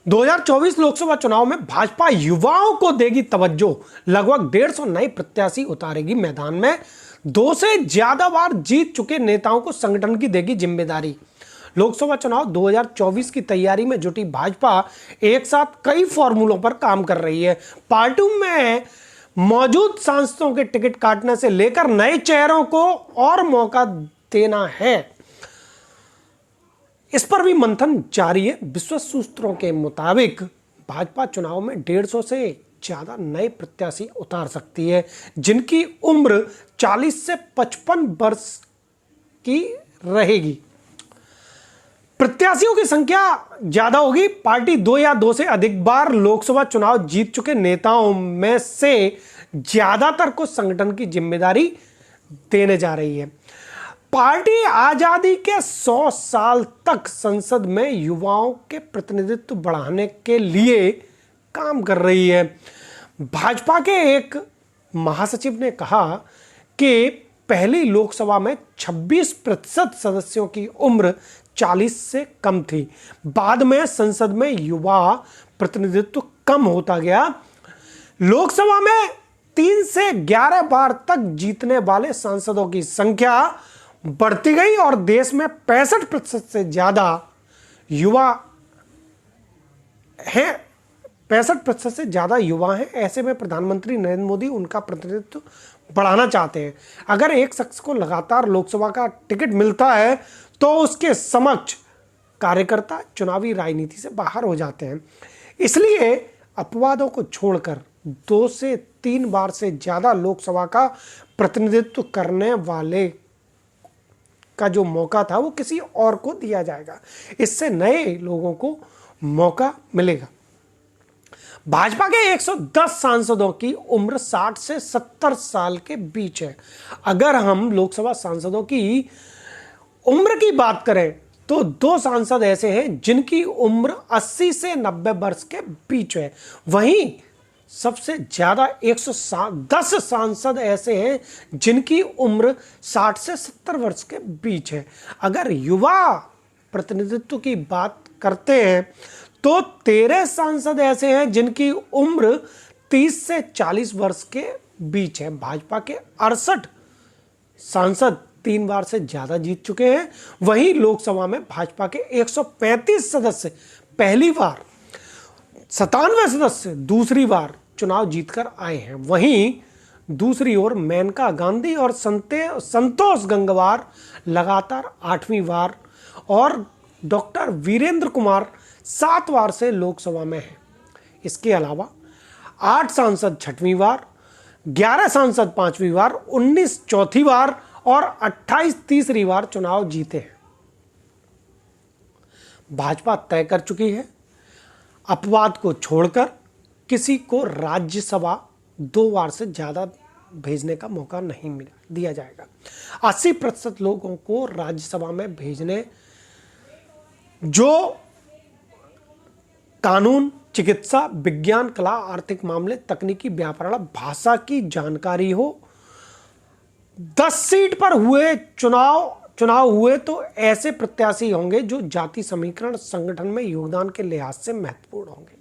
2024 लोकसभा चुनाव में भाजपा युवाओं को देगी तवज्जो। लगभग 150 नए प्रत्याशी उतारेगी मैदान में। 2 से ज्यादा बार जीत चुके नेताओं को संगठन की देगी जिम्मेदारी। लोकसभा चुनाव 2024 की तैयारी में जुटी भाजपा एक साथ कई फॉर्मूलों पर काम कर रही है। पार्टी में मौजूद सांसदों के टिकट काटने से लेकर नए चेहरों को और मौका देना है, इस पर भी मंथन जारी है। विश्वस्त सूत्रों के मुताबिक भाजपा चुनाव में 150 से ज्यादा नए प्रत्याशी उतार सकती है, जिनकी उम्र 40 से 55 वर्ष की रहेगी। प्रत्याशियों की संख्या ज्यादा होगी। पार्टी 2 या 2 से अधिक बार लोकसभा चुनाव जीत चुके नेताओं में से ज्यादातर को संगठन की जिम्मेदारी देने जा रही है। पार्टी आजादी के 100 साल तक संसद में युवाओं के प्रतिनिधित्व बढ़ाने के लिए काम कर रही है। भाजपा के एक महासचिव ने कहा कि पहली लोकसभा में 26% सदस्यों की उम्र 40 से कम थी। बाद में संसद में युवा प्रतिनिधित्व कम होता गया। लोकसभा में 3 से 11 बार तक जीतने वाले सांसदों की संख्या बढ़ती गई और देश में 65% से ज्यादा युवा हैं। 65% से ज्यादा युवा हैं। ऐसे में प्रधानमंत्री नरेंद्र मोदी उनका प्रतिनिधित्व बढ़ाना चाहते हैं। अगर एक शख्स को लगातार लोकसभा का टिकट मिलता है तो उसके समक्ष कार्यकर्ता चुनावी राजनीति से बाहर हो जाते हैं। इसलिए अपवादों को छोड़कर 2 से 3 बार से ज्यादा लोकसभा का प्रतिनिधित्व करने वाले का जो मौका था वो किसी और को दिया जाएगा। इससे नए लोगों को मौका मिलेगा। भाजपा के 110 सांसदों की उम्र 60 से 70 साल के बीच है। अगर हम लोकसभा सांसदों की उम्र की बात करें तो 2 सांसद ऐसे हैं जिनकी उम्र 80 से 90 वर्ष के बीच है। वहीं सबसे ज्यादा 110 सांसद ऐसे हैं जिनकी उम्र 60 से 70 वर्ष के बीच है। अगर युवा प्रतिनिधित्व की बात करते हैं तो 13 सांसद ऐसे हैं जिनकी उम्र 30 से 40 वर्ष के बीच है। भाजपा के 68 सांसद 3 बार से ज्यादा जीत चुके हैं। वहीं लोकसभा में भाजपा के 135 सदस्य पहली बार, 97 सदस्य दूसरी बार चुनाव जीतकर आए हैं। वहीं दूसरी ओर मेनका गांधी और संतोष गंगवार लगातार 8वीं बार और डॉक्टर वीरेंद्र कुमार 7 बार से लोकसभा में हैं। इसके अलावा 8 सांसद 6वीं बार, 11 सांसद 5वीं बार, 19 चौथी बार और 28 तीसरी बार चुनाव जीते हैं। भाजपा तय कर चुकी है, अपवाद को छोड़कर किसी को राज्यसभा 2 बार से ज्यादा भेजने का मौका नहीं दिया जाएगा। 80% लोगों को राज्यसभा में भेजने जो कानून, चिकित्सा, विज्ञान, कला, आर्थिक मामले, तकनीकी, व्याकरण, भाषा की जानकारी हो। 10 सीट पर हुए चुनाव हुए तो ऐसे प्रत्याशी होंगे जो जाति समीकरण संगठन में योगदान के लिहाज से महत्वपूर्ण होंगे।